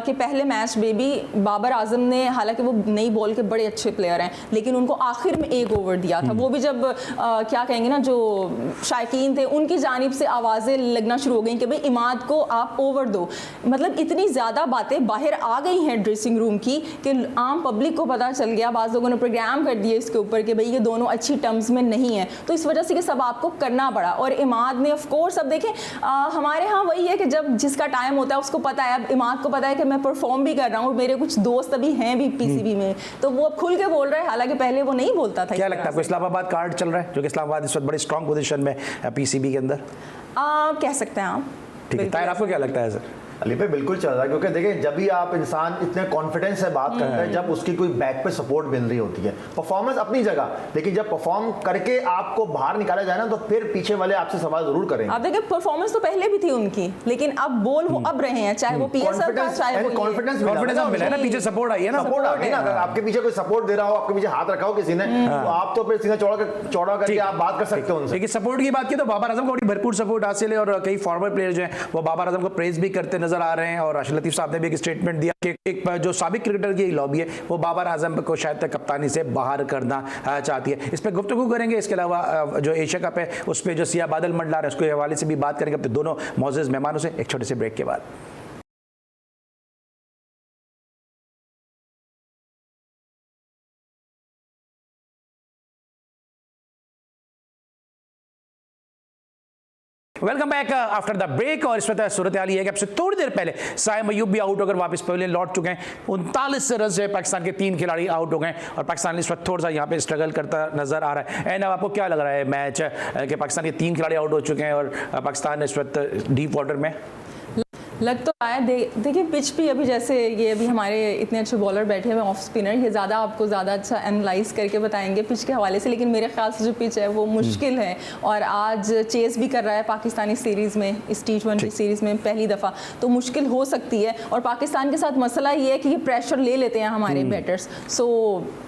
S2: कि पहले मैच में भी बाबर आजम ने, हालांकि वो नई बॉल के बड़े अच्छे प्लेयर हैं, लेकिन उनको आखिर में एक ओवर दिया था। वो भी जब क्या कहेंगे ना, जो शायकीन थे उनकी जानिब से आवाज़ें लगना शुरू हो गई कि भाई इमाद को आप ओवर दो। मतलब इतनी ज़्यादा बातें बाहर आ गई हैं ड्रेसिंग रूम की कि आम पब्लिक को पता चल गया, बाज़ लोगों ने प्रोग्राम कर दिए इसके ऊपर कि भाई ये दोनों अच्छी टर्म्स में नहीं है, तो इस वजह से कि सब आपको करना पड़ा। और इमाद ने ऑफ कोर्स, अब देखें हमारे यहाँ वही है कि जब जिसका टाइम होता है उसको पता है, अब इमाद को पता है कि मैं परफॉर्म भी कर रहा हूँ, मेरे कुछ दोस्त अभी हैं भी पीसीबी में, तो वो अब खुल के बोल रहा है, हालांकि पहले वो नहीं बोलता था।
S1: क्या लगता है आपको इस्लामाबाद कार्ड चल रहा है, जो कि इस्लामाबाद इस वक्त बड़ी स्ट्रॉन्ग पोजीशन में पीसीबी के अंदर?
S2: कह सकते हैं आप।
S1: ठीक है, ताहिर आपको क्या लगता है सर?
S3: अली भाई बिल्कुल चल रहा है, क्योंकि देखिए जब भी आप इंसान इतने कॉन्फिडेंस से बात करता है, जब उसकी कोई बैक पे सपोर्ट मिल रही होती है, परफॉर्मेंस अपनी जगह, लेकिन जब परफॉर्म करके आपको बाहर निकाला जाए ना, तो फिर पीछे वाले आपसे सवाल जरूर करेंगे।
S2: आप देखिए परफॉर्मेंस तो पहले भी थी उनकी, लेकिन अब बोल वो अब रहे हैं, चाहे वो पीएसएल का, चाहे वो
S3: कॉन्फिडेंस
S1: मिला ना, पीछे सपोर्ट आई है ना,
S3: सपोर्ट आ गई ना। अगर आपके पीछे कोई सपोर्ट दे रहा हो, आपके पीछे हाथ रखा हो किसी ने, तो आप तो फिर सीना चौड़ा करके आप बात कर सकते हो उनसे।
S1: लेकिन सपोर्ट की बात की तो बाबर आजम को बड़ी भरपूर सपोर्ट हासिल है, और कई फॉरवर्ड प्लेयर जो हैं वो बाबर आजम को प्रेज भी करते नजर आ रहे हैं। और लतीफ साहब ने भी एक स्टेटमेंट दिया कि एक जो साबिक क्रिकेटर की लॉबी है वो बाबर आजम को शायद तक कप्तानी से बाहर करना चाहती है। इस पर गुफ्तगू करेंगे। इसके अलावा जो एशिया कप है उस पर जो सिया बादल मंडला रहे हैं उसके हवाले से भी बात करेंगे अपने दोनों मौजूद मेहमानों से, एक छोटे से ब्रेक के बाद। Welcome back after the break. और इस वक्त सूरत हाल है कि अब से थोड़ी देर पहले साइम अयूब भी आउट होकर वापस पवेलियन लौट चुके हैं। 39 रन से पाकिस्तान के 3 खिलाड़ी आउट हो गए और पाकिस्तान इस वक्त थोड़ा सा यहाँ पे स्ट्रगल करता नजर आ रहा है। एंड अब आपको क्या लग रहा है मैच कि पाकिस्तान के 3 खिलाड़ी आउट हो चुके हैं और पाकिस्तान इस वक्त डीप वाटर में?
S2: लग तो आया। देखिए पिच भी अभी, जैसे ये अभी हमारे इतने अच्छे बॉलर बैठे हुए ऑफ स्पिनर, ये ज़्यादा आपको ज़्यादा अच्छा एनालाइज करके बताएंगे पिच के हवाले से, लेकिन मेरे ख्याल से जो पिच है वो मुश्किल है। और आज चेस भी कर रहा है पाकिस्तानी सीरीज़ में, इस T20 सीरीज़ में पहली दफ़ा, तो मुश्किल हो सकती है। और पाकिस्तान के साथ मसला ये है कि ये प्रेशर ले लेते हैं हमारे बैटर्स, सो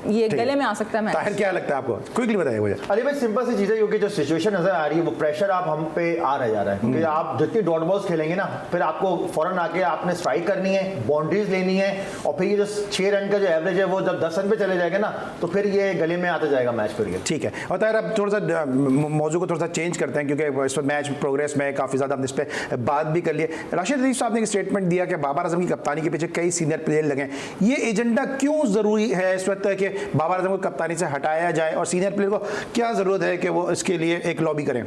S2: ये गले में आ सकता है।
S1: ताहिर क्या लगता है आपको, क्विकली बताइए मुझे।
S3: अली भाई सिंपल सी चीज़ है, क्योंकि जो सिचुएशन नजर आ रही है वो प्रेशर आप हम पे आ रहा जा रहा है, क्योंकि आप जितनी डॉट बॉल्स खेलेंगे ना, फिर आपको फौरन आके आपने स्ट्राइक करनी है, बाउंड्रीज लेनी है, और फिर ये जो 6 रन का जो एवरेज है वो जब 10 रन पे चले जाएगा ना, तो फिर ये गले में आता जाएगा मैच फिर ये।
S1: ठीक है। और ताहिर अब थोड़ा सा मौजू को थोड़ा सा चेंज करते हैं, क्योंकि इस पर मैच प्रोग्रेस में काफ़ी ज़्यादा हमने इस पर बात भी कर ली है। राशिद लतीफ़ साहब ने एक स्टेटमेंट दिया कि बाबर आजम की कप्तानी के पीछे कई सीनियर प्लेयर लगे। ये एजेंडा क्यों ज़रूरी है इस वक्त कि बाबर आजम को कप्तानी से हटाया जाए, और सीनियर प्लेयर को क्या ज़रूरत है कि वो इसके लिए एक लॉबी करें?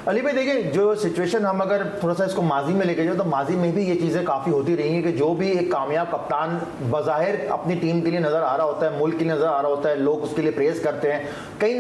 S3: अली भाई देखिए, जो सिचुएशन हम अगर थोड़ा सा इसको माजी में लेके जाओ, तो माजी में भी ये चीज़ें काफ़ी होती रही हैं कि जो भी एक कामयाब कप्तान बज़ाहिर अपनी टीम के लिए नज़र आ रहा होता है, मुल्क के लिए नज़र आ रहा होता है, लोग उसके लिए प्रेस करते हैं, कहीं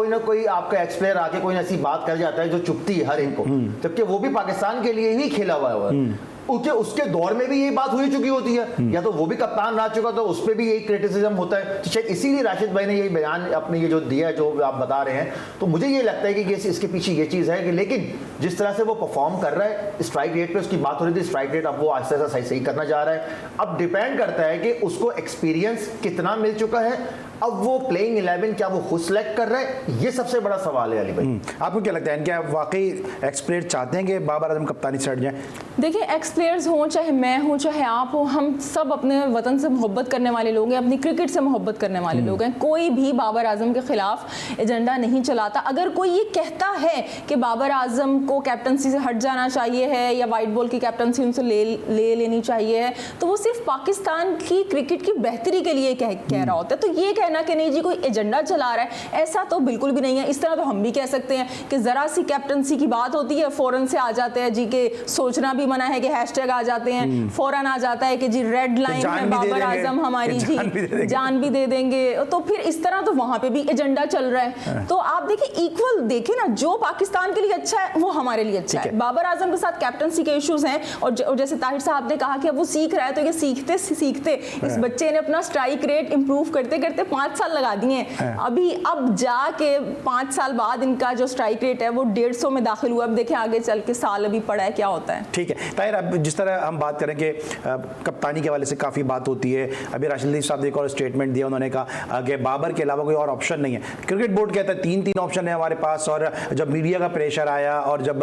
S3: ना कोई आपका एक्स प्लेयर आके कोई ऐसी बात कर जाता है जो चुभती है हर एक को, जबकि वो भी पाकिस्तान के लिए ही खेला हुआ है। उसके दौर में भी यही बात हुई चुकी होती है, या तो वो भी कप्तान रह चुका तो उस पर भी यही क्रिटिसिज्म होता है। तो शायद इसीलिए राशिद भाई ने यही बयान अपने ये जो दिया है, जो आप बता रहे हैं, तो मुझे ये लगता है कि इसके पीछे ये चीज़ है कि, लेकिन जिस तरह से वो परफॉर्म कर रहा है, स्ट्राइक रेट पे उसकी बात हो रही थी, स्ट्राइक रेट अब वो आहिस्ता आहिस्ता सही करना जा रहा है। अब डिपेंड करता है कि उसको एक्सपीरियंस कितना मिल चुका है, अब वो प्लेइंग 11 क्या वो खुद सेलेक्ट कर रहा है, ये सबसे बड़ा सवाल है। अली भाई
S1: आपको क्या लगता है, क्या वाकई एक्स प्लेयर चाहते हैं कि बाबर आजम कप्तानी से हट जाए?
S2: देखिए एक्स प्लेयर्स हों, चाहे मैं हूँ, चाहे आप हो, हम सब अपने वतन से मोहब्बत करने वाले लोग हैं, अपनी क्रिकेट से मोहब्बत करने वाले लोग हैं। कोई भी बाबर आजम के खिलाफ एजेंडा नहीं चलाता। अगर कोई ये कहता है कि बाबर आजम को कैप्टनसी से हट जाना चाहिए है या वाइट बॉल की कैप्टनसी उनसे ले लेनी चाहिए है, तो वो सिर्फ पाकिस्तान की क्रिकेट की बेहतरी के लिए कह रहा होता है। तो ये कहना कि नहीं जी कोई एजेंडा चला रहा है, ऐसा तो बिल्कुल भी नहीं है। इस तरह तो हम भी कह सकते हैं कि ज़रा सी कैप्टनसी की बात होती है, फ़ौरन से आ जाते हैं जी के सोचना भी मना है कि हैशटैग आ जाते हैं, फ़ौरन आ जाता है कि जी रेड लाइन है बाबर आजम हमारी, जी जान भी दे देंगे। तो फिर इस तरह तो वहाँ पे भी एजेंडा चल रहा है। तो आप देखिए इक्वल देखें ना, जो पाकिस्तान के लिए अच्छा है वो हमारे लिए अच्छा है। बाबर आजम के साथ कैप्टनसी के इश्यूज हैं, और जैसे ताहिर साहब ने कहा कि अब वो सीख रहा है, तो ये सीखते सीखते इस बच्चे ने अपना स्ट्राइक रेट इंप्रूव करते करते 5 साल लगा दिए। अभी अब जाके 5 साल बाद इनका जो स्ट्राइक रेट है वो 150 में दाखिल हुआ। अब देखें आगे चल के साल अभी पड़ा है क्या होता है।
S1: ठीक है ताहिर, अब जिस तरह हम बात करें कि कप्तानी के हवाले से काफ़ी बात होती है, अभी राशिद साहब ने एक और स्टेटमेंट दिया, उन्होंने कहा कि बाबर के अलावा कोई और ऑप्शन नहीं है। क्रिकेट बोर्ड कहता है तीन ऑप्शन है हमारे पास, और जब मीडिया का प्रेशर आया और जब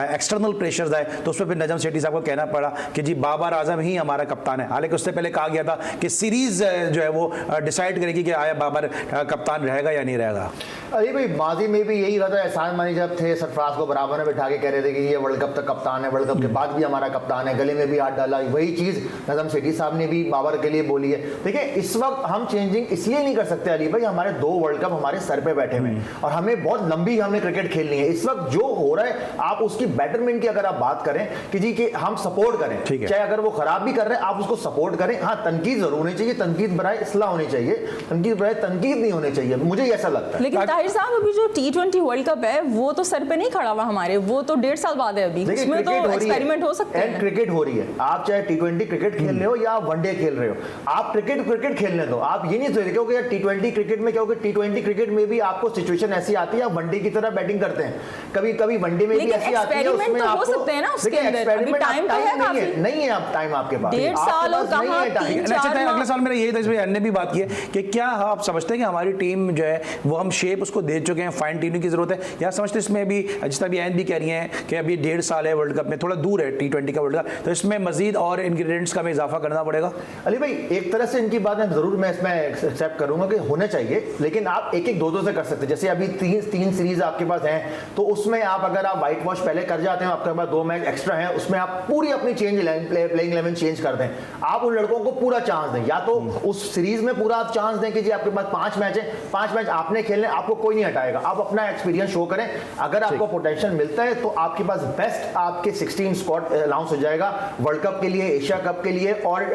S1: एक्सटर्नल प्रेशर्स आए तो उसमें फिर नजम सेठी साहब को कहना पड़ा कि जी बाबर आजम ही हमारा कप्तान है। हालांकि उससे पहले कहा गया था कि सीरीज जो है वो डिसाइड करेगी कि आया बाबर कप्तान रहेगा या नहीं रहेगा।
S3: अरे भाई माजी में भी यही हुआ था, एहसान मानी जब थे सरफराज को बराबर में बिठा के कह रहे थे कि ये वर्ल्ड कप तक कप्तान है, वर्ल्ड कप के बाद भी हमारा कप्तान है, गले में भी हाथ डाला। वही चीज़ नजम सेठी साहब ने भी बाबर के लिए बोली है। देखिए इस वक्त हम चेंजिंग इसलिए नहीं कर सकते अली भाई, हमारे 2 वर्ल्ड कप हमारे सर पे बैठे हुए हैं और हमें बहुत लंबी हमने क्रिकेट खेलनी है। इस वक्त जो हो रहा है आप उसकी बेटरमेंट की अगर आप बात करें कि जी कि हम सपोर्ट करें, चाहे अगर वो खराब भी कर रहे हैं आप उसको सपोर्ट करें। हाँ तनकीद जरूर होनी चाहिए, तनकीद बराए इस्लाह होनी चाहिए, तनकीद बराए तनकीद नहीं होनी चाहिए, मुझे ऐसा लगता है।
S2: लेकिन ताहिर साहब अभी जो T20 वर्ल्ड कप है वो तो सर पे नहीं खड़ा हुआ हमारे, वो तो 1.5 साल बाद है। अभी उसमें तो एक्सपेरिमेंट हो सकते हैं।
S3: क्रिकेट हो रही है, आप चाहे T20 क्रिकेट खेल रहे हो या वनडे खेल रहे हो, आप क्रिकेट खेलने दो। आप ये नहीं सोच रहे कि यार T20 क्रिकेट में क्या होगा, T20 क्रिकेट में भी आपको सिचुएशन ऐसी आती है, आप वनडे की तरह बैटिंग करते हैं, कभी कभी वनडे में भी ऐसी आती है, उसमें
S2: तो हो सकते हैं ना उसके अंदर। अभी टाइम तो है काफी,
S3: नहीं है आप टाइम आपके पास
S2: 1.5 साल और कहां 3-4
S1: अगले साल मेरा यही था, इसमें अन्य भी बात की है कि क्या आप समझते हैं कि हमारी टीम जो है वो हम शेप उसको दे चुके हैं, फाइन ट्यूनिंग की जरूरत है, या समझते इसमें भी जिस तरह भी एन भी कह रही हैं कि अभी 1.5 साल है वर्ल्ड कप में, थोड़ा दूर है T20 का वर्ल्ड कप, तो इसमें मजीद और इंग्रेडिएंट्स का हमें इजाफा करना पड़ेगा।
S3: अली भाई एक तरह से इनकी बात जरूर मैं इसमें एक्सेप्ट करूंगा कि होने चाहिए, लेकिन आप एक एक दो से कर सकते हैं। जैसे अभी तीन सीरीज आपके पास हैं तो उसमें आप अगर आप व्हाइट वॉश पहले कर जाते हैं, आपके पास 2 मैच एक्स्ट्रा हैं, उसमें आप पूरी अपनी प्लेइंग 11 चेंज कर दें, आप उन लड़कों को पूरा चांस दें, या तो उस सीरीज में पूरा आप चांस दें कि जी आपके पास 5 मैच है, 5 मैच आपने खेलने, आपको कोई नहीं हटाएगा, आप अपना एक्सपीरियंस शो करें। अगर आपको पोटेंशियल मिलता है तो आपके पास बेस्ट आपके 16 स्क्वाड अनाउंस हो जाएगा वर्ल्ड कप के लिए, एशिया कप के लिए और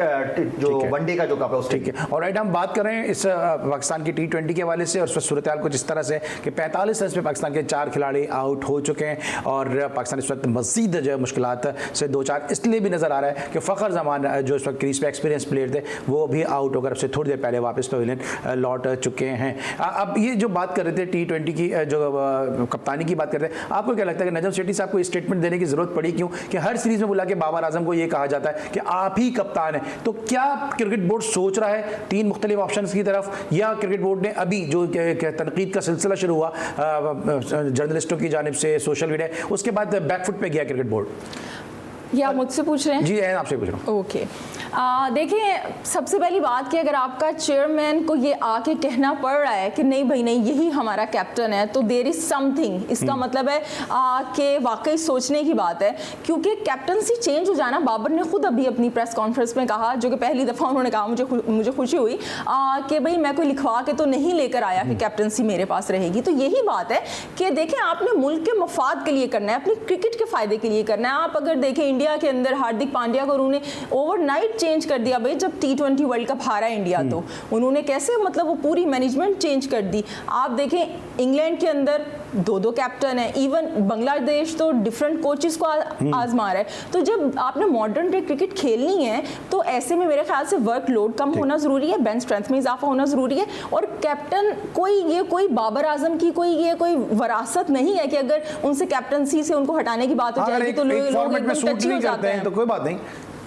S3: जो वनडे का जो कप है उसके।
S1: ठीक है, और राइट हम बात कर रहे हैं इस पाकिस्तान की T20 के हवाले से, और उस सूरत हाल कुछ इस तरह से कि 45 रन पे पाकिस्तान के 4 खिलाड़ी आउट हो चुके हैं, और पाकिस्तान इस वक्त मजीद जो है मुश्किलात से 2-4 इसलिए भी नजर आ रहा है कि फ़खर जमान जो इस वक्त क्रीज पे एक्सपीरियंस प्लेयर थे वो भी आउट होकर अब से थोड़ी देर पहले वापस पवेलियन लौट चुके हैं। अब ये जो बात कर रहे थे T20 की जो कप्तानी की बात करते हैं, आपको क्या लगता है कि नजम सेठी साहब को स्टेटमेंट देने की जरूरत पड़ी क्यों कि हर सीरीज में बुला के बाबर आजम को ये कहा जाता है कि आप ही कप्तान है? तो क्या क्रिकेट बोर्ड सोच रहा है 3 मुख्तलिफ ऑप्शन की तरफ, या क्रिकेट बोर्ड ने अभी जो तनकीद का सिलसिला शुरू हुआ जर्नलिस्टों की जानिब से, सोशल मीडिया, उसके बाद बैकफुट पे गया क्रिकेट बोर्ड?
S2: ये आप मुझसे पूछ रहे हैं?
S1: जी आपसे पूछ रहा हूँ।
S2: ओके, देखिए सबसे पहली बात कि अगर आपका चेयरमैन को ये आके कहना पड़ रहा है कि नहीं भाई नहीं यही हमारा कैप्टन है, तो देयर इज समथिंग, इसका मतलब है कि वाकई सोचने की बात है, क्योंकि कैप्टनसी चेंज हो जाना, बाबर ने खुद अभी अपनी प्रेस कॉन्फ्रेंस में कहा, जो कि पहली दफ़ा उन्होंने कहा, मुझे खुशी हुई कि भाई मैं कोई लिखवा के तो नहीं लेकर आया कि कैप्टनसी मेरे पास रहेगी। तो यही बात है कि देखें आपने मुल्क के मफाद के लिए करना है, अपनी क्रिकेट के फ़ायदे के लिए करना है। आप अगर देखें इंडिया के अंदर हार्दिक पांड्या को उन्होंने ओवरनाइट चेंज कर दिया भाई, जब T20 वर्ल्ड कप हारा इंडिया तो उन्होंने कैसे मतलब वो पूरी मैनेजमेंट चेंज कर दी। आप देखें इंग्लैंड के अंदर 2 कैप्टन है, इवन बांग्लादेश तो डिफरेंट कोचेस को आजमा रहा है। तो जब आपने मॉडर्न डे क्रिकेट खेलनी है तो ऐसे में मेरे ख्याल से वर्कलोड कम होना जरूरी है, बेंच स्ट्रेंथ में इजाफा होना जरूरी है, और कैप्टन कोई बाबर आजम की कोई वरासत नहीं है कि अगर उनसे कैप्टनसी से उनको हटाने की बात हो जाएगी तो लोग एकदम टची हो जाते हैं।
S1: तो कोई बात नहीं,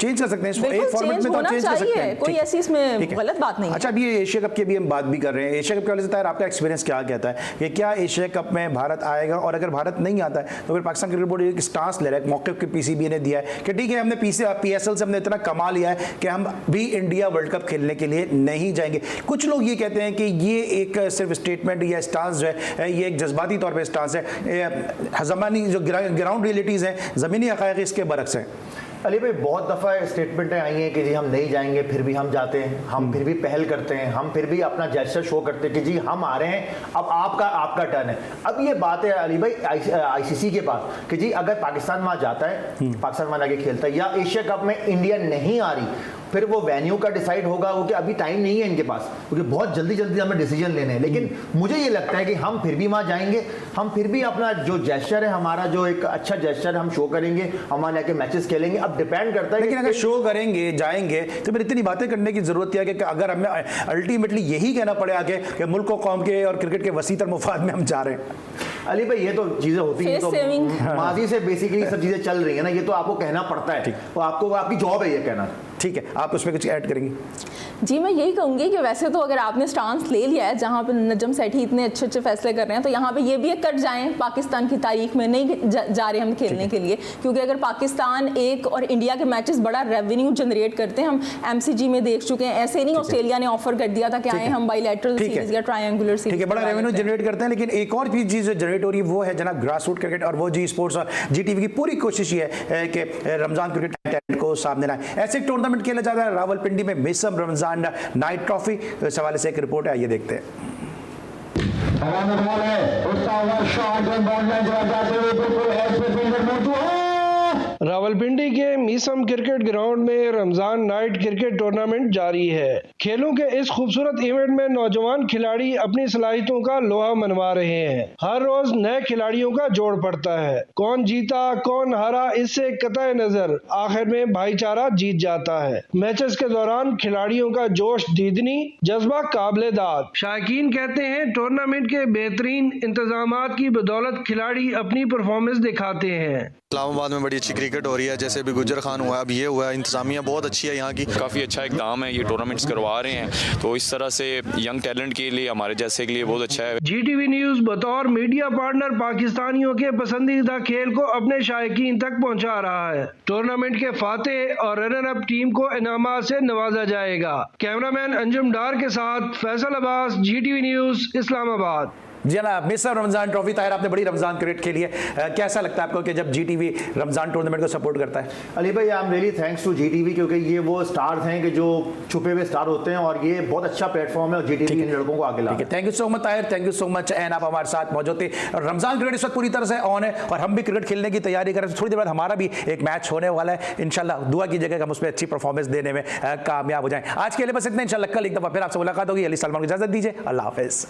S1: चेंज कर सकते हैं इसको, एक फॉर्मेट में तो चेंज कर सकते हैं,
S2: कोई ऐसी इसमें गलत बात नहीं है।
S1: अच्छा अभी एशिया कप की भी हम बात भी कर रहे हैं, एशिया कप के वाले से आपका एक्सपीरियंस क्या कहता है कि क्या एशिया कप में भारत आएगा, और अगर भारत नहीं आता है तो फिर पाकिस्तान क्रिकेट बोर्ड एक स्टांस ले रहा है, मौके के PCB ने दिया है कि ठीक है हमने PSL से हमने इतना कमा लिया है कि हम भी इंडिया वर्ल्ड कप खेलने के लिए नहीं जाएंगे। कुछ लोग ये कहते हैं कि ये एक सिर्फ स्टेटमेंट या स्टांस जो है ये एक जज्बाती तौर पर स्टांस है, ज़मानी जो ग्राउंड रियलिटीज़ हैं, ज़मीनी हक़ाइक़ इसके बरक्स हैं।
S3: अली भाई बहुत दफ़ा स्टेटमेंटें आई हैं कि जी हम नहीं जाएंगे, फिर भी हम जाते हैं, हम फिर भी पहल करते हैं, हम फिर भी अपना जेस्चर शो करते हैं कि जी हम आ रहे हैं, अब आपका टर्न है। अब ये बात है अली भाई ICC के पास कि जी अगर पाकिस्तान वहाँ जाता है, पाकिस्तान वहाँ आगे खेलता है, या एशिया कप में इंडिया नहीं आ रही, फिर वो वेन्यू का डिसाइड होगा, वो कि अभी टाइम नहीं है इनके पास, क्योंकि बहुत जल्दी हमें डिसीजन लेने हैं। लेकिन मुझे ये लगता है कि हम फिर भी वहाँ जाएंगे, हम फिर भी अपना जो जेस्चर है, हमारा जो एक अच्छा जेस्चर हम शो करेंगे, हम वहाँ जाके मैचेस खेलेंगे। अब डिपेंड करता है,
S1: लेकिन अगर शो करेंगे जाएंगे तो फिर इतनी बातें करने की जरूरत क्या है कि अगर हमें अल्टीमेटली यही कहना पड़े आगे कि मुल्क को, कौम के और क्रिकेट के वसीतर मुफाद में हम जा रहे हैं।
S3: अली भाई ये तो चीजें होती हैं,
S2: Face
S3: तो
S2: saving।
S3: माजी से बेसिकली सब चीजें चल रही है ना, ये तो आपको कहना पड़ता है, तो आपको आपकी जॉब है ये कहना।
S1: ठीक है, आप उसमें कुछ ऐड करेंगे?
S2: जी मैं यही कहूँगी कि वैसे तो अगर आपने स्टांस ले लिया है जहाँ पे नजम सेठी इतने अच्छे अच्छे फैसले कर रहे हैं, तो यहाँ पे ये भी कट जाएं पाकिस्तान की तारीख में नहीं जा रहे हम खेलने के लिए, क्योंकि अगर पाकिस्तान एक और इंडिया के मैचेस बड़ा रेवेन्यू जनरेट करते हैं, हम एमसीजी में देख चुके हैं, ऐसे नहीं ऑस्ट्रेलिया ने ऑफर कर दिया था कि आए हम बाइलैटरल सीरीज या ट्रायंगुलर सीरीज।
S1: ठीक है, बड़ा रेवेन्यू जनरेट करते हैं, लेकिन एक और भी चीज जनरेट हो रही है वो है जनाब ग्रास रूट क्रिकेट, और वो जी स्पोर्ट्स और जीटीवी की पूरी कोशिश ये है कि रमजान क्रिकेट टैलेंट को सामने लाएं। ऐसे एक टूर्नामेंट खेला जा रहा है रावलपिंडी में, मिसम रमजान नाइट ट्रॉफी, इस हवाले से एक रिपोर्ट है, आइए देखते हैं।
S4: रावलपिंडी के मीसम क्रिकेट ग्राउंड में रमजान नाइट क्रिकेट टूर्नामेंट जारी है। खेलों के इस खूबसूरत इवेंट में नौजवान खिलाड़ी अपनी सलाहियतों का लोहा मनवा रहे हैं। हर रोज नए खिलाड़ियों का जोड़ पड़ता है, कौन जीता कौन हारा इससे कतई नजर आखिर में भाईचारा जीत जाता है। मैचेस के दौरान खिलाड़ियों का जोश दीदनी, जज्बा काबिले दाद। शायकीन कहते हैं टूर्नामेंट के बेहतरीन इंतजामात की बदौलत खिलाड़ी अपनी परफॉर्मेंस दिखाते हैं।
S5: इस्लामाबाद में बड़ी अच्छी क्रिकेट हो रही है, जैसे अभी गुजर खान हुआ, अब ये हुआ, इंतजामिया बहुत अच्छी है यहाँ की।
S6: काफ़ी अच्छा इकदाम है, ये टूर्नामेंट्स करवा रहे हैं, तो इस तरह से यंग टैलेंट के लिए, हमारे जैसे के लिए बहुत अच्छा है।
S4: जीटीवी न्यूज बतौर मीडिया पार्टनर पाकिस्तानियों के पसंदीदा खेल को अपने शायकीन तक पहुंचा रहा है। टूर्नामेंट के फातेह और रनर अप टीम को इनामात से नवाजा जाएगा। कैमरामैन अंजुम डार के साथ फैसल अब्बास, जीटीवी न्यूज, इस्लामाबाद।
S1: जी ना, मिसर रमजान ट्रॉफी, ताहिर आपने बड़ी रमजान क्रिकेट खेली है, कैसा लगता है आपको कि जब जीटीवी रमजान टूर्नामेंट को सपोर्ट करता है?
S3: अली भाई I am really thanks to GTV, क्योंकि ये वो स्टार्स हैं कि जो छुपे हुए स्टार होते हैं, और ये बहुत अच्छा प्लेटफॉर्म है और जीटीवी इन लड़कों को आगे ला।
S1: Thank you so much Tahir, thank you so much, and आप हमारे साथ मौजूद थे। और रमजान क्रिकेट इस वक्त पूरी तरह से ऑन है और हम भी क्रिकेट खेलने की तैयारी कर रहे हैं। थोड़ी देर बाद हमारा भी एक मैच होने वाला है, इंशाल्लाह दुआ कीजिएगा कि हम उसमें अच्छी परफॉर्मेंस देने में कामयाब हो जाएं। आज के लिए बस इतना, इंशाल्लाह कल एक दफा फिर आपसे मुलाकात होगी। अली सलमान को इजाजत दीजिए, अल्लाह हाफिज़।